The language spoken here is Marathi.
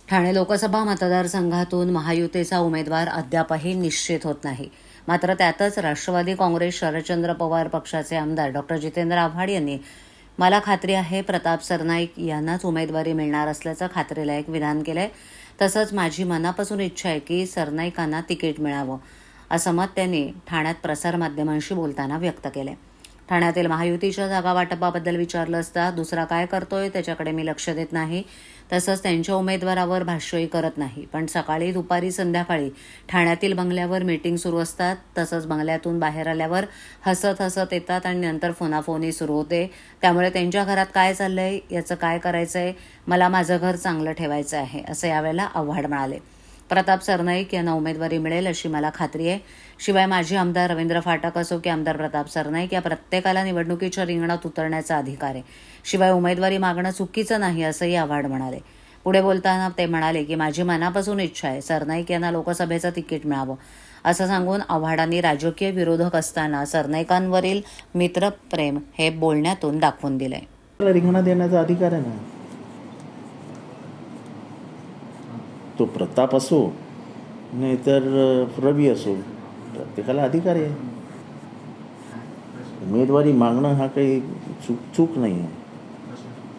ठाणे लोकसभा मतदारसंघातून महायुतीचा उमेदवार अद्यापही निश्चित होत नाही. मात्र त्यातच राष्ट्रवादी काँग्रेस शरदचंद्र पवार पक्षाचे आमदार डॉक्टर जितेंद्र आव्हाड यांनी मला खात्री आहे प्रताप सरनाईक यांनाच उमेदवारी मिळणार असल्याचं खात्रीलायक विधान केलंय. तसंच माझी मनापासून इच्छा आहे की सरनाईकांना तिकीट मिळावं, असं मत त्यांनी ठाण्यात प्रसारमाध्यमांशी बोलताना व्यक्त केलंय. ठाण्यातील महायुतीच्या जागा वाटपाबद्दल विचारलं असता दुसरा काय करतोय त्याच्याकडे मी लक्ष देत नाही, तसंच त्यांच्या उमेदवारावर भाष्यही करत नाही. पण सकाळी दुपारी संध्याकाळी ठाण्यातील बंगल्यावर मीटिंग सुरू असतात. तसंच बंगल्यातून बाहेर आल्यावर हसत हसत येतात आणि नंतर फोनाफोनी सुरू होते. त्यामुळे त्यांच्या घरात काय चाललंय, याचं काय करायचंय, मला माझं घर चांगलं ठेवायचं आहे, असं यावेळेला आव्हाड म्हणाले. प्रताप सरनाईक यांना उमेदवारी मिळेल अशी मला खात्री आहे. शिवाय माजी आमदार रवींद्र फाटक असो की आमदार प्रताप सरनाईक या प्रत्येकाला निवडणुकीच्या रिंगणात उतरण्याचा अधिकार आहे. शिवाय उमेदवारी मागणं चुकीचं नाही, असंही आव्हाड म्हणाले. पुढे बोलताना ते म्हणाले की माझी मनापासून इच्छा आहे सरनाईक यांना लोकसभेचं तिकीट मिळावं, असं सांगून आव्हाडांनी राजकीय विरोधक असताना सरनाईकांवरील मित्रप्रेम हे बोलण्यातून दाखवून दिलंय. रिंगणात देण्याचा अधिकार आहे ना. तो प्रताप असो नाहीतर रवी असो, प्रत्येकाला अधिकार आहे. उमेदवारी मागणं हा काही चूक नाही आहे.